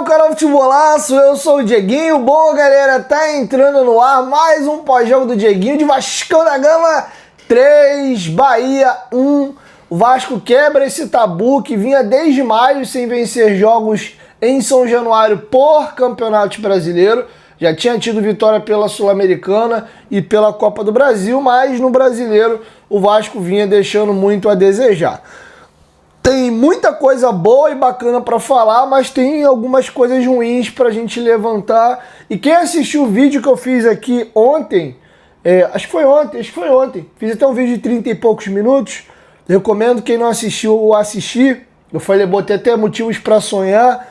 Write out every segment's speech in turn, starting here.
meu canal Futebolaço, eu sou o Dieguinho. Bom, galera, tá entrando no ar mais um pós-jogo do Dieguinho de Vascão da Gama 3, Bahia 1. O Vasco quebra esse tabu que vinha desde maio sem vencer jogos em São Januário por Campeonato Brasileiro. Já tinha tido vitória pela Sul-Americana e pela Copa do Brasil, mas no Brasileiro o Vasco vinha deixando muito a desejar. Tem muita coisa boa e bacana para falar, mas tem algumas coisas ruins para a gente levantar. E quem assistiu o vídeo que eu fiz aqui ontem, acho que foi ontem, fiz até um vídeo de 30 e poucos minutos, recomendo quem não assistiu assistir. Eu falei, botei até motivos para sonhar.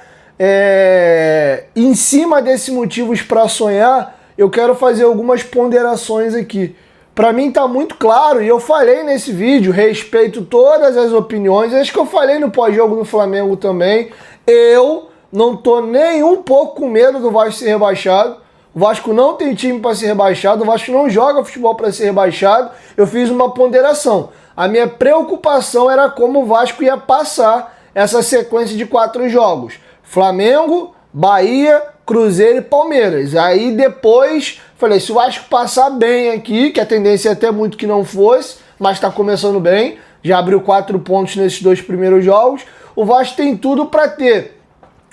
Em cima desses motivos para sonhar, eu quero fazer algumas ponderações aqui. Para mim tá muito claro, e eu falei nesse vídeo, respeito todas as opiniões, acho que eu falei no pós-jogo do Flamengo também, eu não tô nem um pouco com medo do Vasco ser rebaixado. O Vasco não tem time para ser rebaixado, o Vasco não joga futebol para ser rebaixado. Eu fiz uma ponderação. A minha preocupação era como o Vasco ia passar essa sequência de 4 jogos. Flamengo, Bahia, Cruzeiro e Palmeiras. Aí depois falei, se o Vasco passar bem aqui, que a tendência é até muito que não fosse, mas está começando bem, já abriu 4 pontos nesses 2 primeiros jogos, o Vasco tem tudo para ter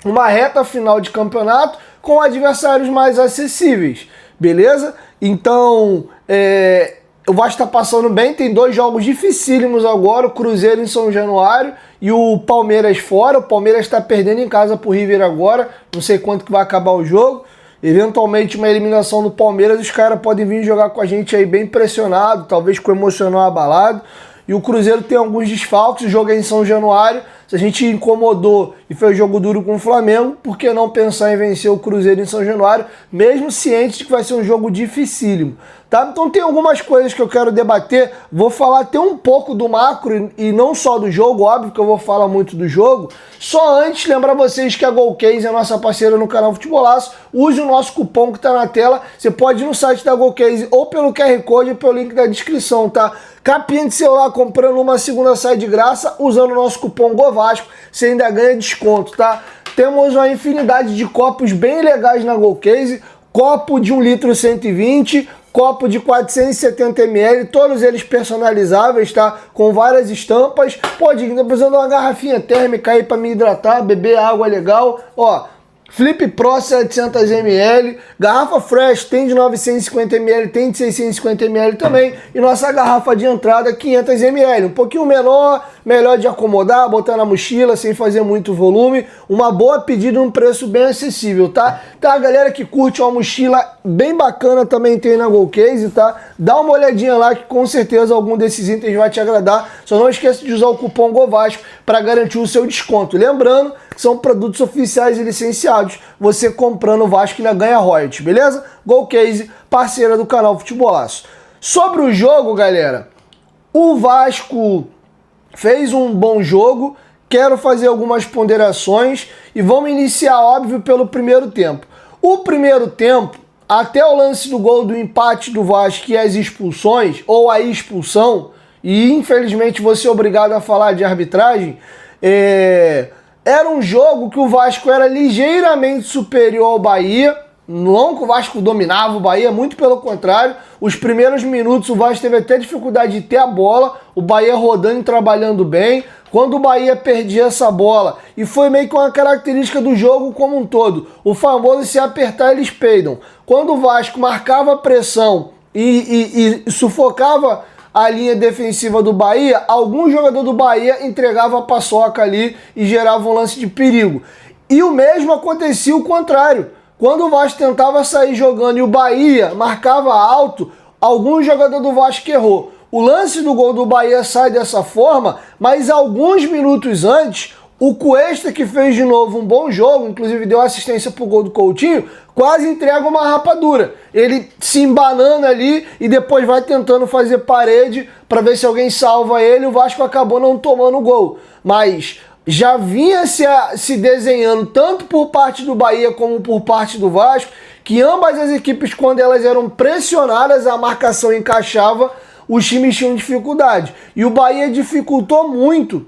uma reta final de campeonato com adversários mais acessíveis, beleza? Então, o Vasco está passando bem, tem 2 jogos dificílimos agora, o Cruzeiro em São Januário e o Palmeiras fora. O Palmeiras está perdendo em casa pro River agora, não sei quanto que vai acabar o jogo. Eventualmente uma eliminação do Palmeiras, os caras podem vir jogar com a gente aí bem pressionado, talvez com o emocional abalado. E o Cruzeiro tem alguns desfalques, o jogo é em São Januário. Se a gente incomodou e fez jogo duro com o Flamengo, por que não pensar em vencer o Cruzeiro em São Januário, mesmo ciente de que vai ser um jogo dificílimo, tá? Então tem algumas coisas que eu quero debater, vou falar até um pouco do macro e não só do jogo, óbvio que eu vou falar muito do jogo. Só antes, lembrar vocês que a Golcase é a nossa parceira no canal Futebolaço, use o nosso cupom que tá na tela, você pode ir no site da Golcase ou pelo QR Code ou pelo link da descrição, tá? Capinha de celular comprando uma segunda sai de graça, usando o nosso cupom GOVASCO, você ainda ganha desconto, tá? Temos uma infinidade de copos bem legais na Golcase, copo de 1 litro 120, copo de 470 ml, todos eles personalizáveis, tá? Com várias estampas. Pode ir precisando de uma garrafinha térmica aí para me hidratar, beber água legal, ó. Flip Pro 700 ml, garrafa Fresh tem de 950 ml, tem de 650 ml também, e nossa garrafa de entrada 500 ml, um pouquinho menor, melhor de acomodar, botar na mochila sem fazer muito volume, uma boa pedida, um preço bem acessível, tá? Tá, a galera que curte uma mochila bem bacana também tem na Golcase, tá? Dá uma olhadinha lá que com certeza algum desses itens vai te agradar, só não esqueça de usar o cupom GOVASCO para garantir o seu desconto, lembrando que são produtos oficiais e licenciados, você comprando o Vasco ainda ganha royalties, beleza? Golcase, parceira do canal Futebolaço. Sobre o jogo, galera, o Vasco fez um bom jogo, quero fazer algumas ponderações e vamos iniciar, óbvio, pelo primeiro tempo. O primeiro tempo, até o lance do gol do empate do Vasco e as expulsões, ou a expulsão, e infelizmente vou ser obrigado a falar de arbitragem, era um jogo que o Vasco era ligeiramente superior ao Bahia, não que o Vasco dominava o Bahia, muito pelo contrário. Os primeiros minutos o Vasco teve até dificuldade de ter a bola, o Bahia rodando e trabalhando bem. Quando o Bahia perdia essa bola, e foi meio que uma característica do jogo como um todo, o famoso se apertar eles peidam. Quando o Vasco marcava pressão e sufocava a linha defensiva do Bahia, algum jogador do Bahia entregava a paçoca ali e gerava um lance de perigo. E o mesmo acontecia o contrário. Quando o Vasco tentava sair jogando e o Bahia marcava alto, algum jogador do Vasco errou. O lance do gol do Bahia sai dessa forma, mas alguns minutos antes, o Cuesta, que fez de novo um bom jogo, inclusive deu assistência pro gol do Coutinho, quase entrega uma rapadura. Ele se embanana ali e depois vai tentando fazer parede para ver se alguém salva ele. O Vasco acabou não tomando o gol. Mas já vinha se desenhando, tanto por parte do Bahia como por parte do Vasco, que ambas as equipes, quando elas eram pressionadas, a marcação encaixava, os times tinham dificuldade. E o Bahia dificultou muito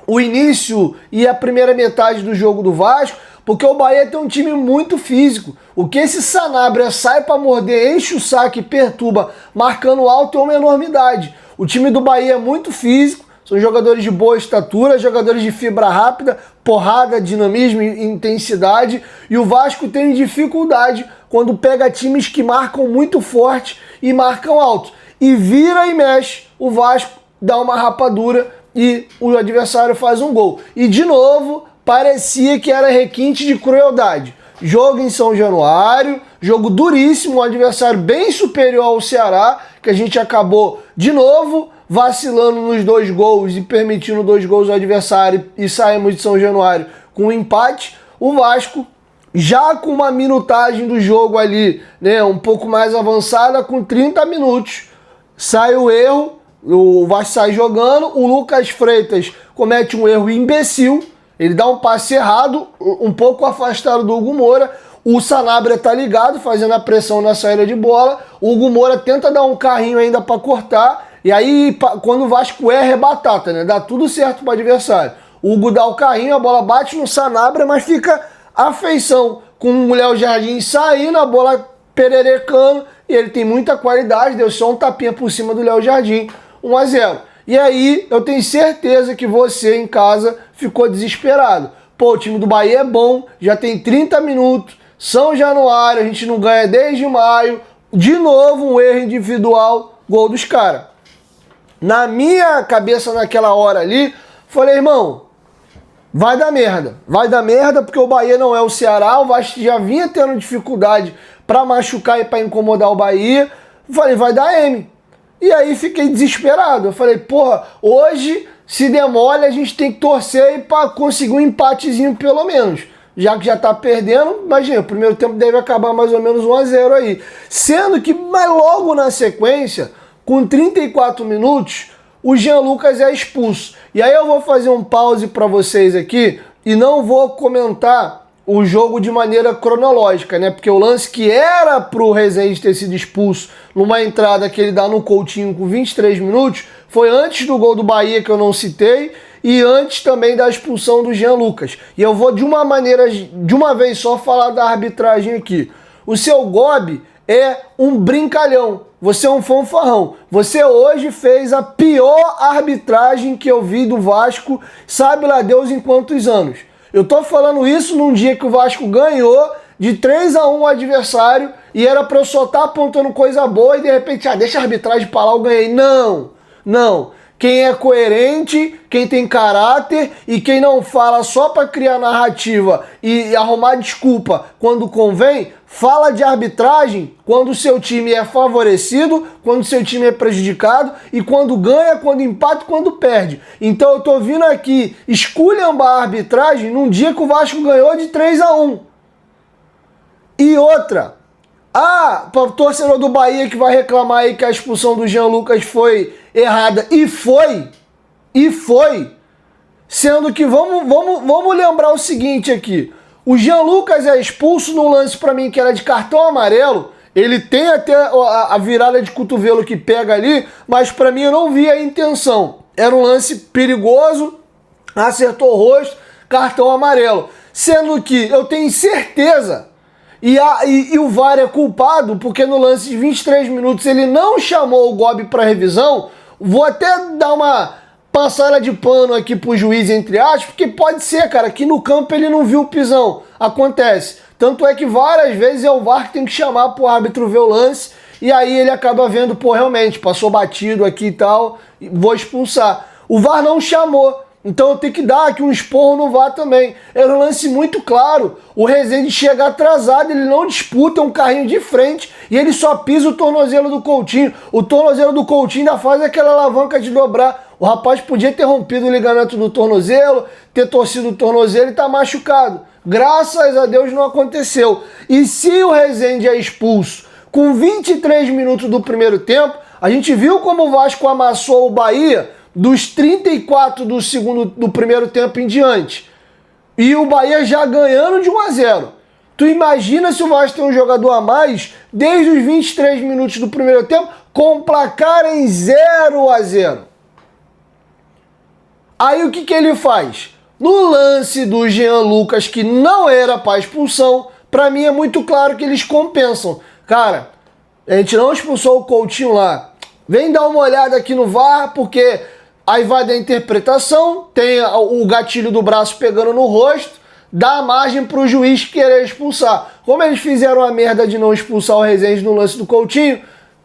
o início e a primeira metade do jogo do Vasco, porque o Bahia tem um time muito físico. O que esse Sanabria sai para morder, enche o saco e perturba, marcando alto, é uma enormidade. O time do Bahia é muito físico, são jogadores de boa estatura, jogadores de fibra rápida, porrada, dinamismo e intensidade. E o Vasco tem dificuldade quando pega times que marcam muito forte e marcam alto. E vira e mexe, o Vasco dá uma rapadura e o adversário faz um gol. E de novo, parecia que era requinte de crueldade. Jogo em São Januário, jogo duríssimo, um adversário bem superior ao Ceará, que a gente acabou de novo vacilando nos 2 gols e permitindo 2 gols ao adversário e saímos de São Januário com um empate. O Vasco, já com uma minutagem do jogo ali, né, um pouco mais avançada, com 30 minutos, sai o erro, o Vasco sai jogando, o Lucas Freitas comete um erro imbecil, ele dá um passe errado, um pouco afastado do Hugo Moura, o Sanabria tá ligado, fazendo a pressão na saída de bola, o Hugo Moura tenta dar um carrinho ainda para cortar, e aí quando o Vasco erra é batata, né? Dá tudo certo pro adversário. O Hugo dá o carrinho, a bola bate no Sanabria, mas fica a feição com o Léo Jardim saindo, a bola pererecando, e ele tem muita qualidade, deu só um tapinha por cima do Léo Jardim, 1-0. E aí eu tenho certeza que você em casa ficou desesperado. Pô, o time do Bahia é bom, já tem 30 minutos, São Januário, a gente não ganha desde maio, de novo um erro individual, gol dos caras. Na minha cabeça naquela hora ali, falei, irmão, vai dar merda porque o Bahia não é o Ceará, o Vasco já vinha tendo dificuldade para machucar e para incomodar o Bahia, falei, vai dar M. E aí fiquei desesperado, eu falei, porra, hoje se demole a gente tem que torcer para conseguir um empatezinho pelo menos, já que já tá perdendo, imagina, o primeiro tempo deve acabar mais ou menos 1-0 aí, sendo que mas logo na sequência, com 34 minutos, o Jean Lucas é expulso. E aí eu vou fazer um pause para vocês aqui e não vou comentar o jogo de maneira cronológica, né? Porque o lance que era pro Rezende ter sido expulso numa entrada que ele dá no Coutinho com 23 minutos, foi antes do gol do Bahia, que eu não citei, e antes também da expulsão do Jean Lucas. E eu vou de uma vez só falar da arbitragem aqui. O seu Gobi é um brincalhão, você é um fanfarrão. Você hoje fez a pior arbitragem que eu vi do Vasco, sabe lá Deus em quantos anos. Eu tô falando isso num dia que o Vasco ganhou de 3-1 o adversário e era pra eu só estar apontando coisa boa e de repente, deixa a arbitragem pra lá, eu ganhei. Não. Quem é coerente, quem tem caráter e quem não fala só para criar narrativa e arrumar desculpa quando convém, fala de arbitragem quando o seu time é favorecido, quando o seu time é prejudicado e quando ganha, quando empata, quando perde. Então eu tô vindo aqui esculhambar a arbitragem num dia que o Vasco ganhou de 3-1. E outra, para o torcedor do Bahia que vai reclamar aí que a expulsão do Jean Lucas foi errada, e foi, sendo que vamos lembrar o seguinte aqui, o Jean Lucas é expulso num lance para mim que era de cartão amarelo, ele tem até a virada de cotovelo que pega ali, mas para mim eu não vi a intenção, era um lance perigoso, acertou o rosto, cartão amarelo, sendo que eu tenho certeza. E o VAR é culpado porque no lance de 23 minutos ele não chamou o Gobi para revisão. Vou até dar uma passada de pano aqui pro juiz, entre aspas, porque pode ser, cara, que no campo ele não viu o pisão. Acontece. Tanto é que várias vezes é o VAR que tem que chamar pro árbitro ver o lance e aí ele acaba vendo, pô, realmente, passou batido aqui e tal, vou expulsar. O VAR não chamou. Então eu tenho que dar aqui um esporro no VAR também. Era um lance muito claro. O Rezende chega atrasado, ele não disputa um carrinho de frente e ele só pisa o tornozelo do Coutinho. O tornozelo do Coutinho ainda faz aquela alavanca de dobrar. O rapaz podia ter rompido o ligamento do tornozelo, ter torcido o tornozelo e tá machucado. Graças a Deus não aconteceu. E se o Rezende é expulso com 23 minutos do primeiro tempo, a gente viu como o Vasco amassou o Bahia dos 34 do primeiro tempo em diante. E o Bahia já ganhando de 1-0. Tu imagina se o Vasco tem um jogador a mais desde os 23 minutos do primeiro tempo com placar em 0-0. Aí o que que ele faz? No lance do Jean Lucas, que não era para expulsão, para mim é muito claro que eles compensam. Cara, a gente não expulsou o Coutinho lá. Vem dar uma olhada aqui no VAR, porque aí vai da interpretação, tem o gatilho do braço pegando no rosto, dá margem para o juiz querer expulsar. Como eles fizeram a merda de não expulsar o Rezende no lance do Coutinho,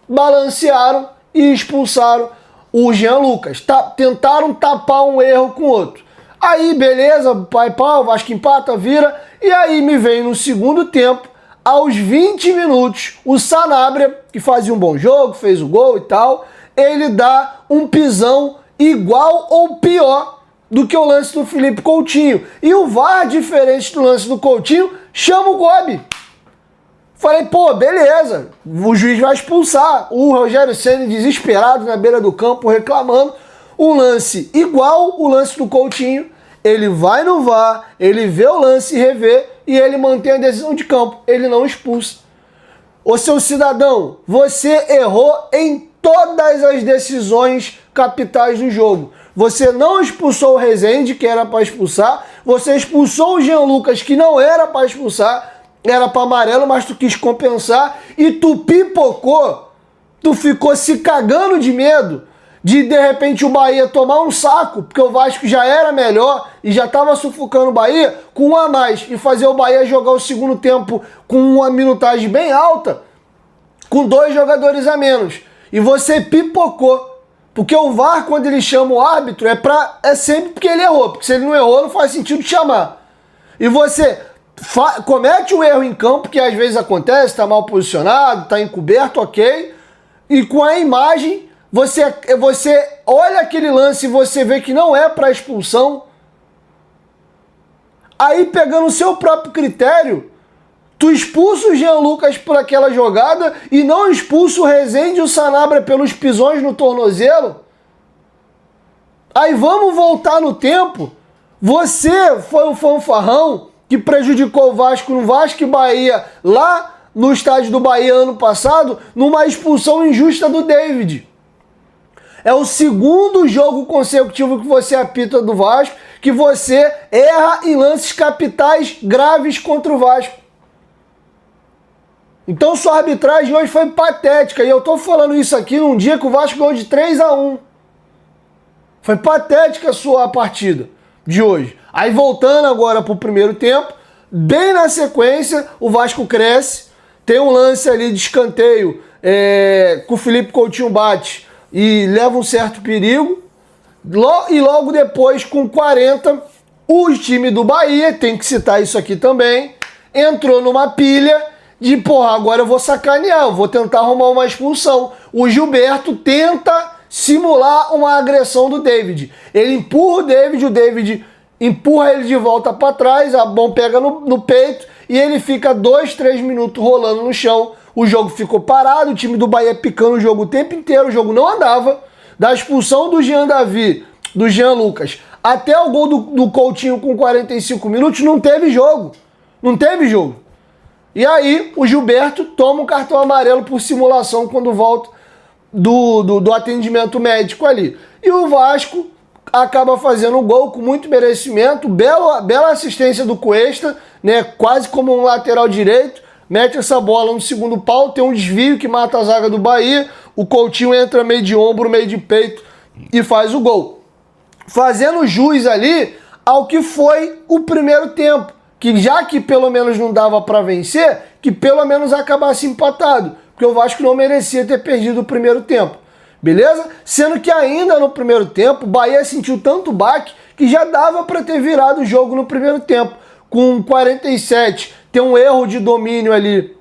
balancearam e expulsaram o Jean Lucas. Tentaram tapar um erro com o outro. Aí, beleza, pai pau, Vasco empata, vira. E aí me vem no segundo tempo, aos 20 minutos, o Sanabria, que fazia um bom jogo, fez o gol e tal, ele dá um pisão igual ou pior do que o lance do Felipe Coutinho. E o VAR, diferente do lance do Coutinho, chama o Gobi. Falei, pô, beleza, o juiz vai expulsar. O Rogério Ceni desesperado na beira do campo, reclamando. Um lance igual o lance do Coutinho, ele vai no VAR, ele vê o lance e revê, e ele mantém a decisão de campo, ele não expulsa. Ô seu cidadão, você errou em todas as decisões capitais do jogo. Você não expulsou o Rezende, que era para expulsar, você expulsou o Jean Lucas, que não era para expulsar, era para amarelo, mas tu quis compensar, e tu pipocou, tu ficou se cagando de medo de repente o Bahia tomar um saco, porque o Vasco já era melhor e já estava sufocando o Bahia, com um a mais, e fazer o Bahia jogar o segundo tempo com uma minutagem bem alta, com 2 jogadores a menos. E você pipocou, porque o VAR, quando ele chama o árbitro, é sempre porque ele errou, porque se ele não errou, não faz sentido chamar. E você comete um erro em campo, que às vezes acontece, está mal posicionado, está encoberto, ok, e com a imagem você olha aquele lance e você vê que não é para expulsão. Aí, pegando o seu próprio critério, tu expulsa o Jean Lucas por aquela jogada e não expulsa o Rezende e o Sanabria pelos pisões no tornozelo. Aí vamos voltar no tempo. Você foi o fanfarrão que prejudicou o Vasco no Vasco e Bahia lá no estádio do Bahia ano passado, numa expulsão injusta do David. É o segundo jogo consecutivo que você apita do Vasco, que você erra em lances capitais graves contra o Vasco. Então sua arbitragem hoje foi patética, e eu tô falando isso aqui num dia que o Vasco ganhou de 3-1. Foi patética a sua partida de hoje. Aí voltando agora pro primeiro tempo, bem na sequência, o Vasco cresce, tem um lance ali de escanteio, que o Felipe Coutinho bate e leva um certo perigo, e logo depois, com 40, o time do Bahia, tem que citar isso aqui também, entrou numa pilha de, porra, agora eu vou sacanear, eu vou tentar arrumar uma expulsão. O Gilberto tenta simular uma agressão do David. Ele empurra o David empurra ele de volta para trás, a mão pega no peito, e ele fica 2, 3 minutos rolando no chão. O jogo ficou parado, o time do Bahia picando o jogo o tempo inteiro, o jogo não andava. Da expulsão do Jean Lucas, até o gol do Coutinho com 45 minutos, não teve jogo. Não teve jogo. E aí, o Gilberto toma um cartão amarelo por simulação quando volta do atendimento médico ali. E o Vasco acaba fazendo o gol com muito merecimento, bela assistência do Cuesta, né, quase como um lateral direito, mete essa bola no segundo pau, tem um desvio que mata a zaga do Bahia, o Coutinho entra meio de ombro, meio de peito e faz o gol. Fazendo jus ali ao que foi o primeiro tempo, que já que pelo menos não dava para vencer, que pelo menos acabasse empatado, porque o Vasco não merecia ter perdido o primeiro tempo, beleza? Sendo que ainda no primeiro tempo, o Bahia sentiu tanto baque que já dava para ter virado o jogo no primeiro tempo. Com 47, tem um erro de domínio ali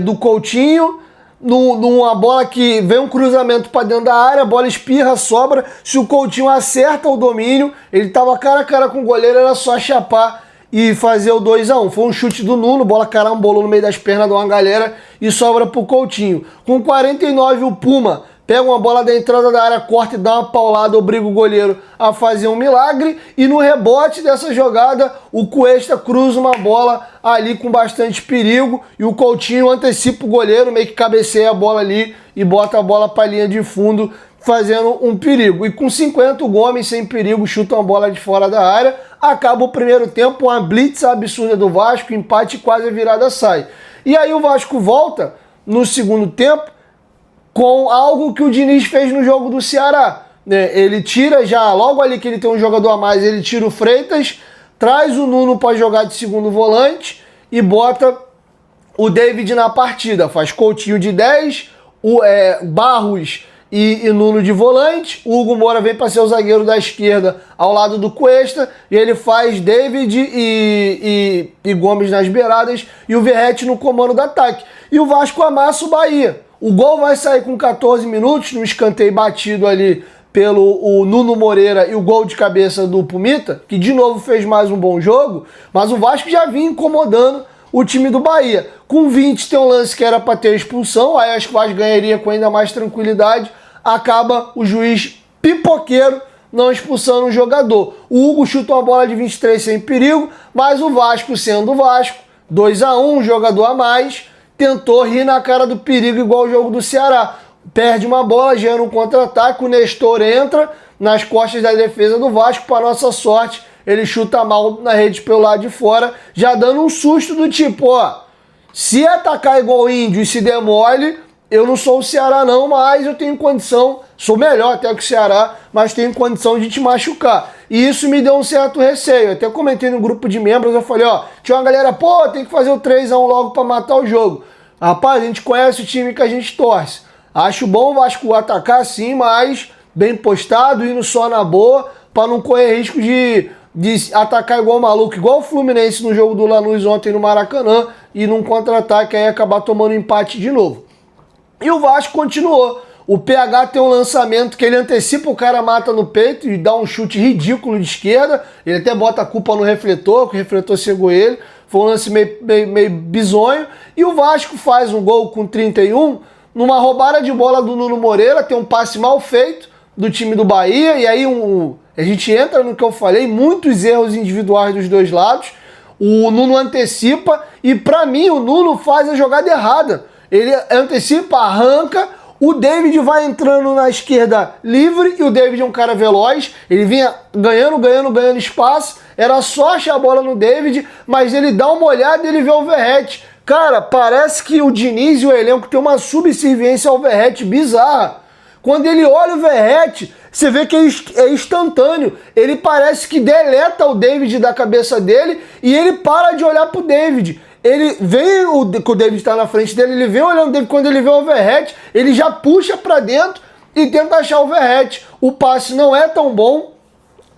do Coutinho, numa bola que vem um cruzamento para dentro da área, a bola espirra, sobra. Se o Coutinho acerta o domínio, ele estava cara a cara com o goleiro, era só chapar e fazer o 2-1. Foi um chute do Nuno, bola carambolou no meio das pernas de uma galera e sobra pro Coutinho. Com 49, o Puma pega uma bola da entrada da área, corta e dá uma paulada, obriga o goleiro a fazer um milagre. E no rebote dessa jogada, o Cuesta cruza uma bola ali com bastante perigo. E o Coutinho antecipa o goleiro, meio que cabeceia a bola ali e bota a bola para a linha de fundo. fazendo um perigo. E com 50, o Gomes sem perigo chuta uma bola de fora da área. Acaba o primeiro tempo, uma blitz absurda do Vasco, empate, quase a virada sai. E aí o Vasco volta no segundo tempo com algo que o Diniz fez no jogo do Ceará. Ele tira já, logo ali que ele tem um jogador a mais, ele tira o Freitas, traz o Nuno para jogar de segundo volante e bota o David na partida. Faz Coutinho de 10, Barros e Nuno de volante. O Hugo Moura vem para ser o zagueiro da esquerda ao lado do Cuesta. E ele faz David e Gomes nas beiradas e o Verratti no comando do ataque. E o Vasco amassa o Bahia. O gol vai sair com 14 minutos, no escanteio batido ali pelo Nuno Moreira e o gol de cabeça do Pumita, que de novo fez mais um bom jogo, mas o Vasco já vinha incomodando o time do Bahia. Com 20 tem um lance que era para ter expulsão, aí acho que o Vasco ganharia com ainda mais tranquilidade, acaba o juiz pipoqueiro não expulsando o jogador. O Hugo chuta uma bola de 23 sem perigo, mas o Vasco, sendo o Vasco, 2-1, um jogador a mais, tentou rir na cara do perigo igual o jogo do Ceará. Perde uma bola, gera um contra-ataque, o Nestor entra nas costas da defesa do Vasco, para nossa sorte, ele chuta mal na rede pelo lado de fora, já dando um susto do tipo, ó, se atacar igual o Índio e se der mole, eu não sou o Ceará não, mas eu tenho condição, sou melhor até que o Ceará, mas tenho condição de te machucar. E isso me deu um certo receio, eu até comentei no grupo de membros, eu falei, ó, tinha uma galera, pô, tem que fazer o 3-1 logo para matar o jogo. Rapaz, a gente conhece o time que a gente torce. Acho bom o Vasco atacar sim, mas bem postado, indo só na boa, para não correr risco de atacar igual maluco, igual o Fluminense no jogo do Lanús ontem no Maracanã, e num contra-ataque aí acabar tomando empate de novo. E o Vasco continuou. O PH tem um lançamento que ele antecipa, o cara mata no peito e dá um chute ridículo de esquerda, ele até bota a culpa no refletor, que o refletor cegou ele, foi um lance meio bizonho, e o Vasco faz um gol com 31, numa roubada de bola do Nuno Moreira, tem um passe mal feito do time do Bahia, e aí a gente entra no que eu falei, muitos erros individuais dos dois lados, o Nuno antecipa, e pra mim o Nuno faz a jogada errada, ele antecipa, arranca, o David vai entrando na esquerda livre, e o David é um cara veloz, ele vinha ganhando espaço, era só achar a bola no David, mas ele dá uma olhada e ele vê o Verratti. Cara, parece que o Diniz e o elenco tem uma subserviência ao Verratti bizarra. Quando ele olha o Verratti, você vê que é instantâneo. Ele parece que deleta o David da cabeça dele e ele para de olhar pro David. Ele vê que o David tá na frente dele, ele vem olhando o David, quando ele vê o Verratti, ele já puxa pra dentro e tenta achar o Verratti. O passe não é tão bom,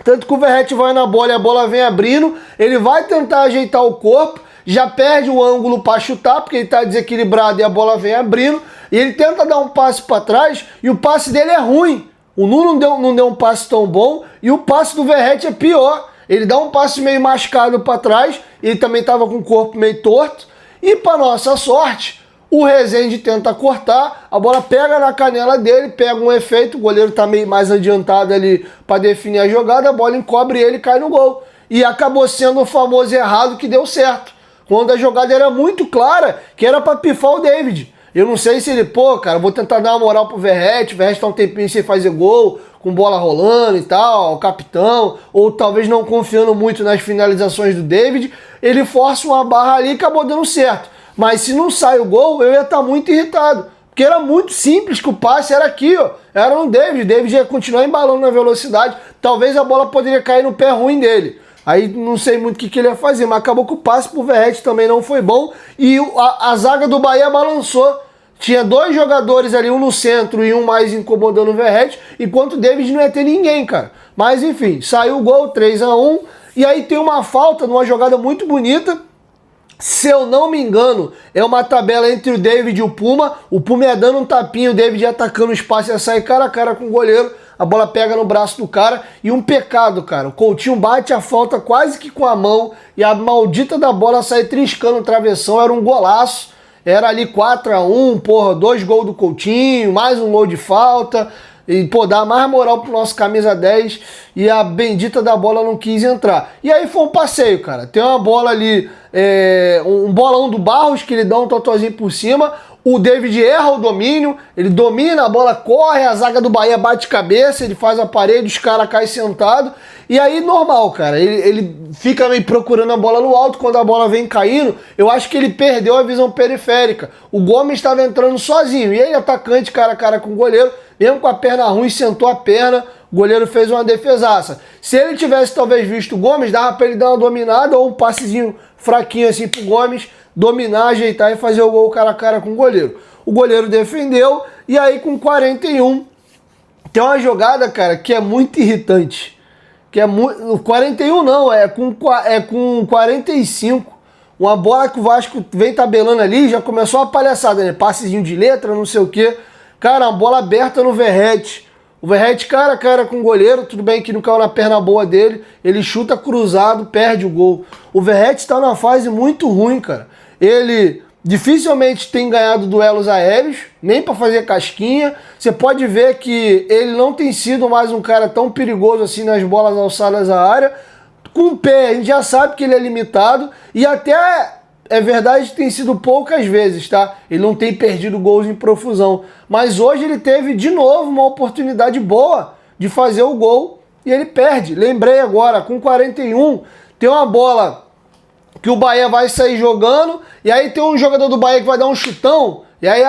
tanto que o Verratti vai na bola e a bola vem abrindo, ele vai tentar ajeitar o corpo, já perde o ângulo para chutar, porque ele está desequilibrado e a bola vem abrindo, e ele tenta dar um passe para trás, e o passe dele é ruim. O Nuno não deu um passe tão bom, e o passe do Verratti é pior. Ele dá um passe meio mascado para trás, ele também estava com o corpo meio torto, e para nossa sorte, o Rezende tenta cortar, a bola pega na canela dele, pega um efeito, o goleiro está meio mais adiantado ali para definir a jogada, a bola encobre ele e cai no gol. E acabou sendo o famoso errado que deu certo. Quando a jogada era muito clara, que era pra pifar o David. Eu não sei se ele, cara, vou tentar dar uma moral pro Verratti, o Verratti tá um tempinho sem fazer gol, com bola rolando e tal, o capitão, ou talvez não confiando muito nas finalizações do David, ele força uma barra ali e acabou dando certo. Mas se não sai o gol, eu ia estar muito irritado, porque era muito simples que o passe era aqui, ó, era no David, o David ia continuar embalando na velocidade, talvez a bola poderia cair no pé ruim dele. Aí não sei muito o que ele ia fazer, mas acabou que o passe pro Verratti também não foi bom. E a zaga do Bahia balançou. Tinha dois jogadores ali, um no centro e um mais incomodando o Verratti, enquanto o David não ia ter ninguém, cara. Mas enfim, saiu o gol, 3-1. E aí tem uma falta numa jogada muito bonita. Se eu não me engano, é uma tabela entre o David e o Puma. O Puma ia dando um tapinho, o David ia atacando o espaço, ia sair cara a cara com o goleiro. A bola pega no braço do cara e um pecado, cara. O Coutinho bate a falta quase que com a mão e a maldita da bola sai triscando o travessão. Era um golaço. Era ali 4-1, porra, 2 gols do Coutinho, mais um gol de falta. E, pô, dá mais moral pro nosso camisa 10 e a bendita da bola não quis entrar. E aí foi um passeio, cara. Tem uma bola ali, um bolão do Barros que ele dá um totozinho por cima. O David erra o domínio, ele domina, a bola corre, a zaga do Bahia bate cabeça, ele faz a parede, os caras caem sentados. E aí, normal, cara, ele fica meio procurando a bola no alto, quando a bola vem caindo, eu acho que ele perdeu a visão periférica. O Gomes estava entrando sozinho, e aí, atacante, cara a cara com o goleiro, mesmo com a perna ruim, sentou a perna, o goleiro fez uma defesaça. Se ele tivesse talvez visto o Gomes, dava pra ele dar uma dominada ou um passezinho fraquinho assim pro Gomes, dominar, ajeitar e fazer o gol cara a cara com o goleiro. O goleiro defendeu e aí com 41 tem uma jogada, cara, que é muito irritante. Que é muito, 41 não, é com 45. Uma bola que o Vasco vem tabelando ali, já começou a palhaçada, né? Passezinho de letra, não sei o quê. Cara, uma bola aberta no Verratti. O Verratti cara a cara com o goleiro, tudo bem que não caiu na perna boa dele, ele chuta cruzado, perde o gol. O Verratti está numa fase muito ruim, cara. Ele dificilmente tem ganhado duelos aéreos, nem para fazer casquinha. Você pode ver que ele não tem sido mais um cara tão perigoso assim nas bolas alçadas à área. Com o pé, a gente já sabe que ele é limitado e até é verdade que tem sido poucas vezes, tá? Ele não tem perdido gols em profusão. Mas hoje ele teve de novo uma oportunidade boa de fazer o gol e ele perde. Lembrei agora, com 41, tem uma bola que o Bahia vai sair jogando, e aí tem um jogador do Bahia que vai dar um chutão, e aí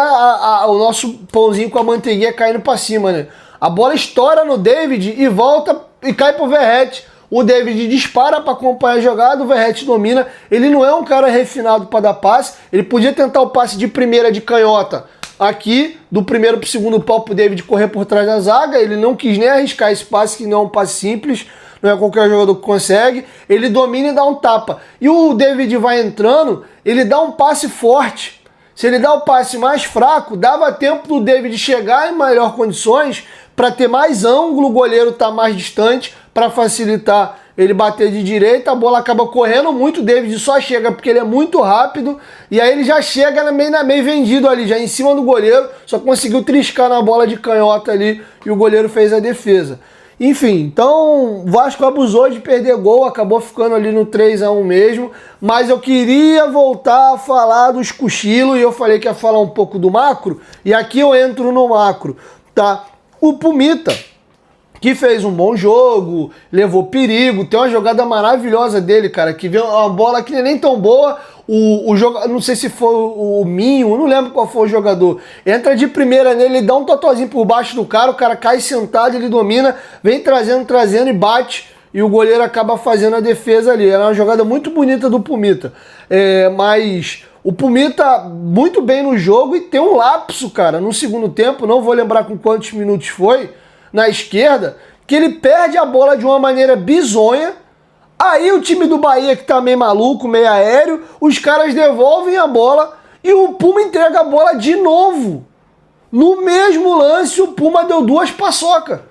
o nosso pãozinho com a manteiguinha caindo pra cima, né? A bola estoura no David e volta e cai pro Verratti. O David dispara para acompanhar a jogada, o Verratti domina. Ele não é um cara refinado para dar passe, ele podia tentar o passe de primeira de canhota aqui, do primeiro pro segundo pau pro David correr por trás da zaga, ele não quis nem arriscar esse passe, que não é um passe simples, não é qualquer jogador que consegue, ele domina e dá um tapa. E o David vai entrando, ele dá um passe forte. Se ele dá o passe mais fraco, dava tempo do David chegar em melhores condições para ter mais ângulo, o goleiro tá mais distante, para facilitar ele bater de direita, a bola acaba correndo muito, o David só chega porque ele é muito rápido, e aí ele já chega na meio vendido ali, já em cima do goleiro, só conseguiu triscar na bola de canhota ali, e o goleiro fez a defesa. Enfim, então o Vasco abusou de perder gol, acabou ficando ali no 3-1 mesmo, mas eu queria voltar a falar dos cochilos, e eu falei que ia falar um pouco do macro, e aqui eu entro no macro, tá? O Pumita, que fez um bom jogo, levou perigo, tem uma jogada maravilhosa dele, cara, que veio uma bola que nem tão boa, o jogador, não sei se foi o Minho, não lembro qual foi o jogador, entra de primeira nele, ele dá um totozinho por baixo do cara, o cara cai sentado, ele domina, vem trazendo e bate, e o goleiro acaba fazendo a defesa ali. Era uma jogada muito bonita do Pumita, mas o Pumita muito bem no jogo e tem um lapso, cara, no segundo tempo, não vou lembrar com quantos minutos foi, na esquerda, que ele perde a bola de uma maneira bizonha. Aí o time do Bahia, que tá meio maluco, meio aéreo, os caras devolvem a bola e o Puma entrega a bola de novo. No mesmo lance, o Puma deu duas paçoca.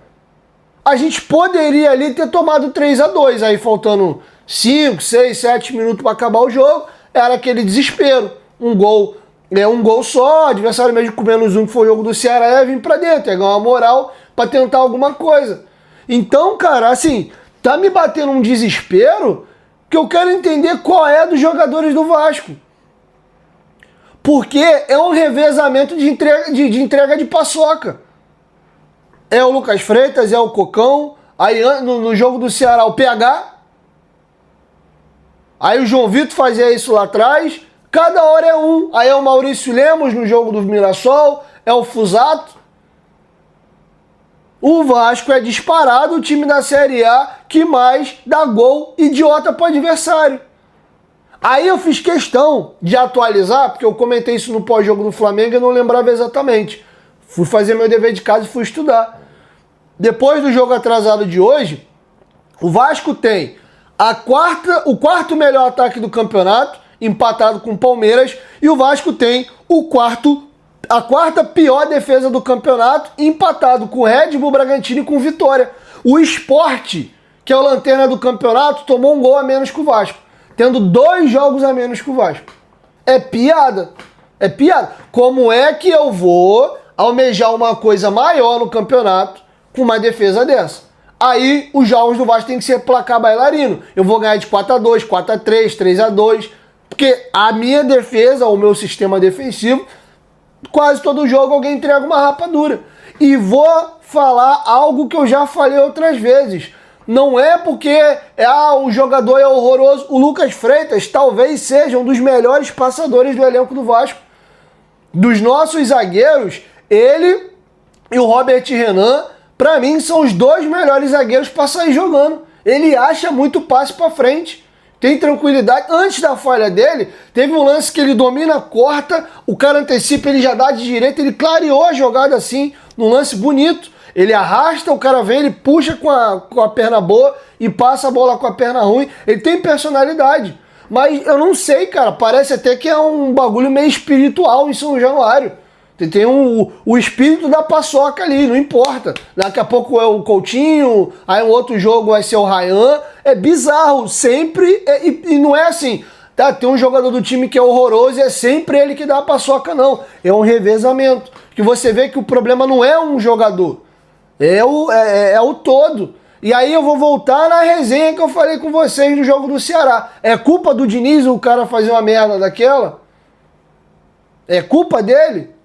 A gente poderia ali ter tomado 3-2, aí faltando 5, 6, 7 minutos para acabar o jogo, era aquele desespero. Um gol só, adversário mesmo com menos um, que foi o jogo do Ceará, ia vir pra dentro, ia ganhar uma moral para tentar alguma coisa. Então, cara, assim, tá me batendo um desespero que eu quero entender qual é dos jogadores do Vasco. Porque é um revezamento de entrega de paçoca. É o Lucas Freitas, é o Cocão, aí no jogo do Ceará o PH, aí o João Vitor fazia isso lá atrás, cada hora é um. Aí é o Maurício Lemos no jogo do Mirassol, é o Fusato. O Vasco é disparado o time da Série A que mais dá gol idiota para o adversário. Aí eu fiz questão de atualizar, porque eu comentei isso no pós-jogo do Flamengo e eu não lembrava exatamente. Fui fazer meu dever de casa e fui estudar. Depois do jogo atrasado de hoje, o Vasco tem o quarto melhor ataque do campeonato, empatado com o Palmeiras, e o Vasco tem a quarta pior defesa do campeonato, empatado com o Red Bull Bragantino e com o Vitória. O Sport, que é o lanterna do campeonato, tomou um gol a menos que o Vasco, tendo 2 jogos a menos que o Vasco. É piada. É piada. Como é que eu vou almejar uma coisa maior no campeonato com uma defesa dessa? Aí os jogos do Vasco tem que ser placar bailarino. Eu vou ganhar de 4-2, 4-3, 3-2, porque a minha defesa, o meu sistema defensivo, quase todo jogo alguém entrega uma rapadura. E vou falar algo que eu já falei outras vezes. Não é porque o jogador é horroroso. O Lucas Freitas talvez seja um dos melhores passadores do elenco do Vasco. Dos nossos zagueiros, ele e o Robert Renan, pra mim, são os dois melhores zagueiros pra sair jogando. Ele acha muito passe pra frente. Tem tranquilidade. Antes da falha dele, teve um lance que ele domina, corta, o cara antecipa, ele já dá de direita, ele clareou a jogada assim, num lance bonito. Ele arrasta, o cara vem, ele puxa com a perna boa e passa a bola com a perna ruim. Ele tem personalidade. Mas eu não sei, cara, parece até que é um bagulho meio espiritual em São Januário. Tem o espírito da paçoca ali, não importa. Daqui a pouco é o Coutinho, aí o outro jogo vai ser o Ryan. É bizarro, sempre. E não é assim, tá? Tem um jogador do time que é horroroso e é sempre ele que dá a paçoca, não. É um revezamento. Que você vê que o problema não é um jogador, é o todo. E aí eu vou voltar na resenha que eu falei com vocês do jogo do Ceará. É culpa do Diniz o cara fazer uma merda daquela? É culpa dele?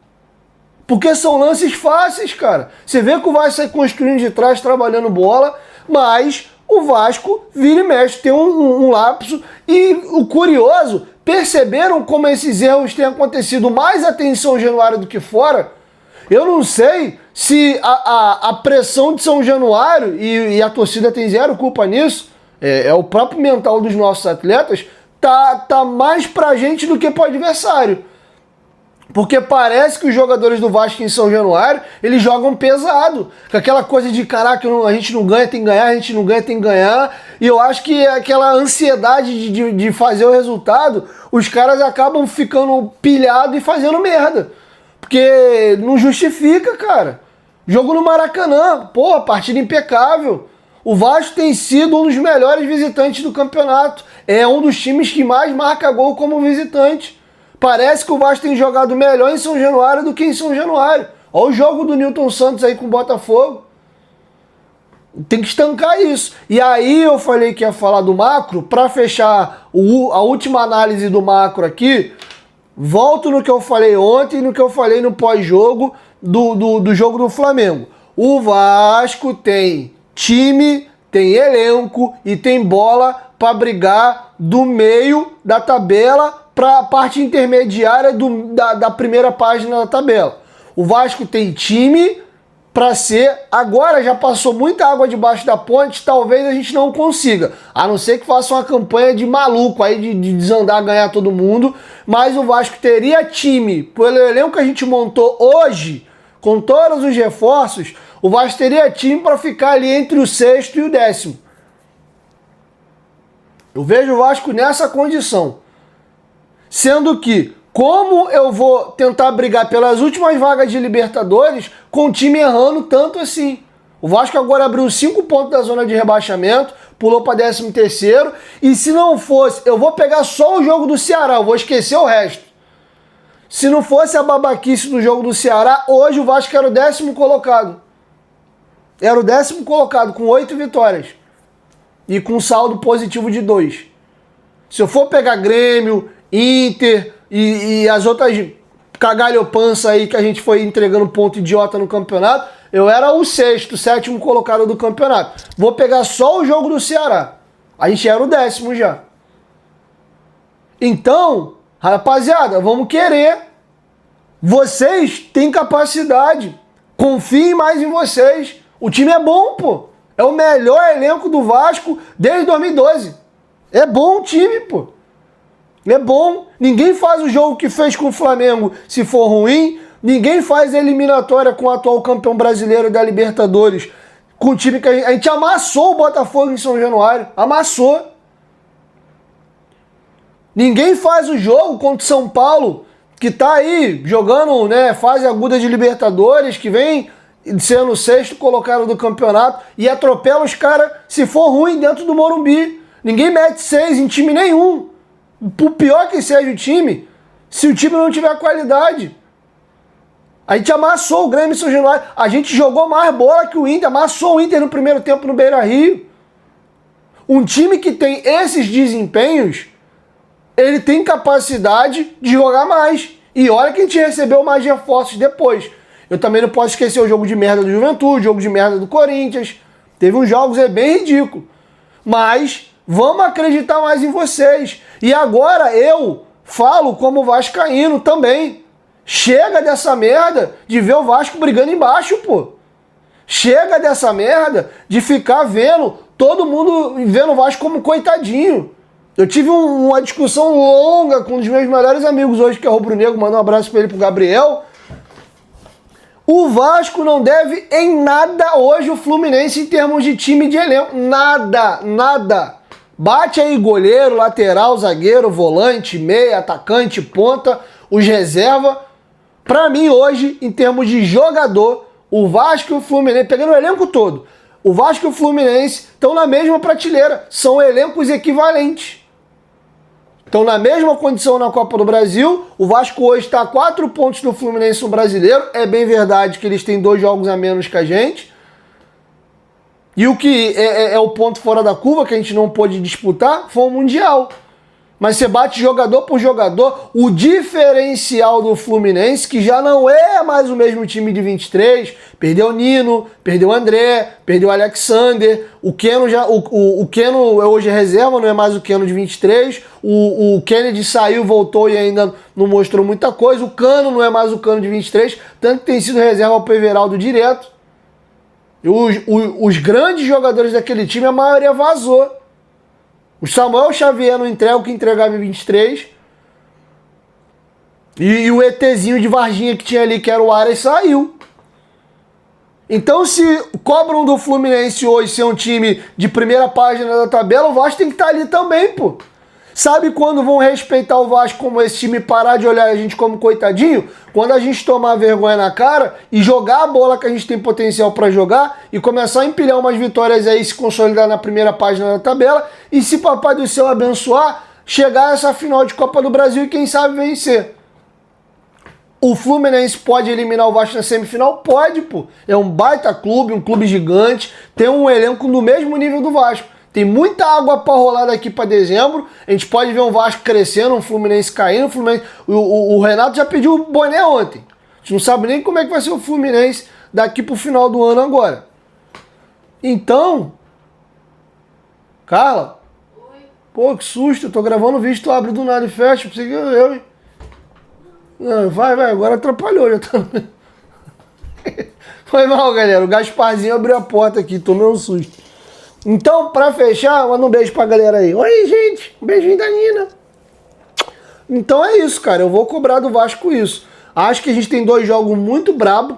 Porque são lances fáceis, cara. Você vê que o Vasco sai construindo de trás, trabalhando bola, mas o Vasco vira e mexe, tem um lapso. E o curioso, perceberam como esses erros têm acontecido mais até em São Januário do que fora? Eu não sei se a pressão de São Januário, e a torcida tem zero culpa nisso, é o próprio mental dos nossos atletas, tá mais pra gente do que pro adversário. Porque parece que os jogadores do Vasco em São Januário, eles jogam pesado. Com aquela coisa de, caraca, a gente não ganha, tem que ganhar, a gente não ganha, tem que ganhar. E eu acho que aquela ansiedade de fazer o resultado, os caras acabam ficando pilhados e fazendo merda. Porque não justifica, cara. Jogo no Maracanã, pô, partida impecável. O Vasco tem sido um dos melhores visitantes do campeonato. É um dos times que mais marca gol como visitante. Parece que o Vasco tem jogado melhor em São Januário do que em São Januário. Olha o jogo do Nilton Santos aí com o Botafogo. Tem que estancar isso. E aí eu falei que ia falar do macro. Para fechar a última análise do macro aqui, volto no que eu falei ontem e no que eu falei no pós-jogo do jogo do Flamengo. O Vasco tem time, tem elenco e tem bola para brigar do meio da tabela para a parte intermediária da primeira página da tabela. O Vasco tem time para ser, agora já passou muita água debaixo da ponte, talvez a gente não consiga, a não ser que faça uma campanha de maluco aí, de desandar, ganhar todo mundo, mas o Vasco teria time, pelo elenco que a gente montou hoje, com todos os reforços, o Vasco teria time para ficar ali entre o 6º e o 10º. Eu vejo o Vasco nessa condição. Sendo que, como eu vou tentar brigar pelas últimas vagas de Libertadores, com o time errando tanto assim? O Vasco agora abriu 5 pontos da zona de rebaixamento, pulou para 13º, e se não fosse, eu vou pegar só o jogo do Ceará, eu vou esquecer o resto. Se não fosse a babaquice do jogo do Ceará, hoje o Vasco era o 10º colocado. Era o 10º colocado, com 8 vitórias. E com saldo positivo de 2. Se eu for pegar Grêmio, Inter e as outras cagalhopança aí que a gente foi entregando ponto idiota no campeonato, eu era o 6º, 7º colocado do campeonato. Vou pegar só o jogo do Ceará. A gente era o 10º já. Então, rapaziada, vamos querer. Vocês têm capacidade. Confiem mais em vocês. O time é bom, pô. É o melhor elenco do Vasco desde 2012. É bom o time, pô. É bom. Ninguém faz o jogo que fez com o Flamengo se for ruim. Ninguém faz a eliminatória com o atual campeão brasileiro da Libertadores. Com o time que a gente amassou o Botafogo em São Januário. Amassou. Ninguém faz o jogo contra o São Paulo, que tá aí jogando, né, fase aguda de Libertadores, que vem sendo o 6º colocado do campeonato e atropela os caras se for ruim dentro do Morumbi. Ninguém mete 6 em time nenhum. Por pior que seja o time, se o time não tiver qualidade. A gente amassou o Grêmio em São Januário. A gente jogou mais bola que o Inter. Amassou o Inter no primeiro tempo no Beira-Rio. Um time que tem esses desempenhos, ele tem capacidade de jogar mais. E olha que a gente recebeu mais reforços depois. Eu também não posso esquecer o jogo de merda do Juventude, o jogo de merda do Corinthians. Teve uns jogos bem ridículos. Mas vamos acreditar mais em vocês. E agora eu falo como vascaíno também. Chega dessa merda de ver o Vasco brigando embaixo, pô. Chega dessa merda de ficar vendo todo mundo vendo o Vasco como coitadinho. Eu tive uma discussão longa com um dos meus melhores amigos hoje, que é o Rubro Negro, manda um abraço pra ele, pro Gabriel. O Vasco não deve em nada hoje o Fluminense em termos de time de elenco. Nada, nada. Bate aí goleiro, lateral, zagueiro, volante, meia, atacante, ponta, os reserva. Pra mim hoje, em termos de jogador, o Vasco e o Fluminense, pegando o elenco todo, o Vasco e o Fluminense estão na mesma prateleira. São elencos equivalentes. Estão na mesma condição na Copa do Brasil. O Vasco hoje está a 4 pontos do Fluminense no Brasileiro. É bem verdade que eles têm 2 jogos a menos que a gente. E o que é o ponto fora da curva que a gente não pôde disputar foi o Mundial. Mas você bate jogador por jogador. O diferencial do Fluminense, que já não é mais o mesmo time de 23, perdeu o Nino, perdeu o André, perdeu o Alexander, o Keno hoje é reserva, não é mais o Keno de 23, o Kennedy saiu, voltou e ainda não mostrou muita coisa, o Cano não é mais o Cano de 23, tanto que tem sido reserva para o Everaldo direto. Os grandes jogadores daquele time, a maioria vazou. O Samuel Xavier não entrega o que entregava em 23. E o ETzinho de Varginha que tinha ali, que era o Aras, saiu. Então, se cobram do Fluminense hoje ser um time de primeira página da tabela, o Vasco tem que estar ali também, pô. Sabe quando vão respeitar o Vasco como esse time, parar de olhar a gente como coitadinho? Quando a gente tomar vergonha na cara e jogar a bola que a gente tem potencial para jogar e começar a empilhar umas vitórias aí, se consolidar na primeira página da tabela e, se Papai do Céu abençoar, chegar a essa final de Copa do Brasil e quem sabe vencer. O Fluminense pode eliminar o Vasco na semifinal? Pode, pô. É um baita clube, um clube gigante, tem um elenco no mesmo nível do Vasco. Tem muita água para rolar daqui para dezembro. A gente pode ver um Vasco crescendo, um Fluminense caindo. O Renato já pediu o boné ontem. A gente não sabe nem como é que vai ser o Fluminense daqui pro final do ano agora. Então, Carla. Oi. Pô, que susto. Eu tô gravando o vídeo, tu abre do nada e fecha. Pensei que eu, hein? Não, vai, agora atrapalhou. Já tá... Foi mal, galera. O Gasparzinho abriu a porta aqui, tomei um susto. Então, pra fechar, manda um beijo pra galera aí. Oi, gente. Um beijinho da Nina. Então é isso, cara. Eu vou cobrar do Vasco isso. Acho que a gente tem 2 jogos muito brabo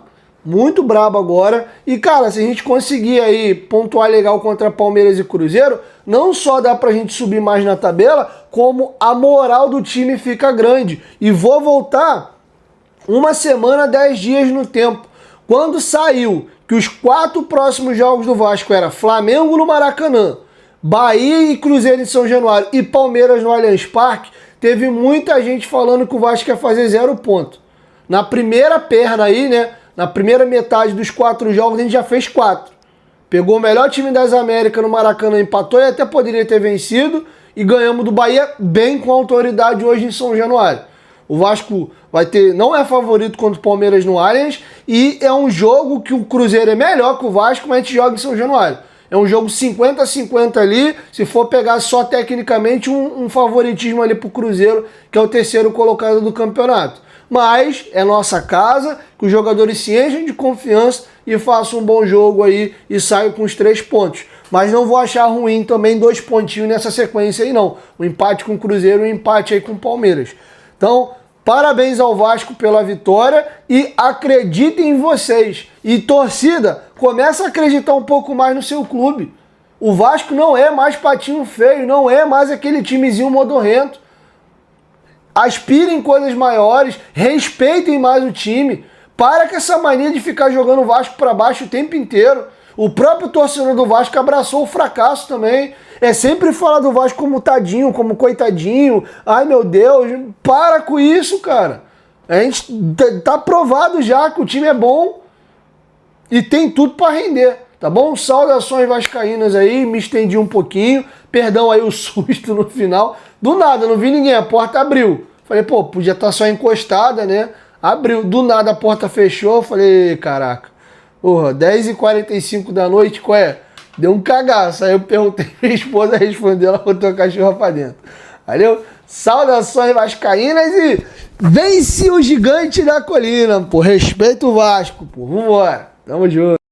agora. E, cara, se a gente conseguir aí pontuar legal contra Palmeiras e Cruzeiro, não só dá pra gente subir mais na tabela, como a moral do time fica grande. E vou voltar 1 semana, 10 dias no tempo. Quando saiu que os 4 próximos jogos do Vasco era Flamengo no Maracanã, Bahia e Cruzeiro em São Januário e Palmeiras no Allianz Parque, teve muita gente falando que o Vasco ia fazer 0 ponto. Na primeira perna aí, né, na primeira metade dos 4 jogos, a gente já fez 4. Pegou o melhor time das Américas no Maracanã, empatou e até poderia ter vencido, e ganhamos do Bahia bem com autoridade hoje em São Januário. O Vasco vai ter, não é favorito contra o Palmeiras no Allianz, e é um jogo que o Cruzeiro é melhor que o Vasco, mas a gente joga em São Januário. É um jogo 50-50 ali, se for pegar só tecnicamente um favoritismo ali pro Cruzeiro, que é o 3º colocado do campeonato. Mas é nossa casa, que os jogadores se enchem de confiança e façam um bom jogo aí e saiam com os 3 pontos. Mas não vou achar ruim também 2 pontinhos nessa sequência aí não. Um empate com o Cruzeiro e um empate aí com o Palmeiras. Então, parabéns ao Vasco pela vitória e acreditem em vocês. E torcida, começa a acreditar um pouco mais no seu clube. O Vasco não é mais patinho feio, não é mais aquele timezinho modorrento. Aspirem coisas maiores, respeitem mais o time. Para com essa mania de ficar jogando o Vasco para baixo o tempo inteiro. O próprio torcedor do Vasco abraçou o fracasso também. É sempre falar do Vasco como tadinho, como coitadinho. Ai, meu Deus, para com isso, cara. A gente tá provado já que o time é bom e tem tudo para render, tá bom? Saudações vascaínas aí, me estendi um pouquinho. Perdão aí o susto no final. Do nada, não vi ninguém, a porta abriu. Falei, pô, podia estar só encostada, né? Abriu, do nada a porta fechou, falei, caraca. Porra, 10h45 da noite, qual é? Deu um cagaço. Aí eu perguntei pra minha esposa, respondeu, ela botou a cachorra pra dentro. Valeu? Saudações vascaínas e vence o gigante da colina, pô. Respeita o Vasco, pô. Vambora. Tamo junto.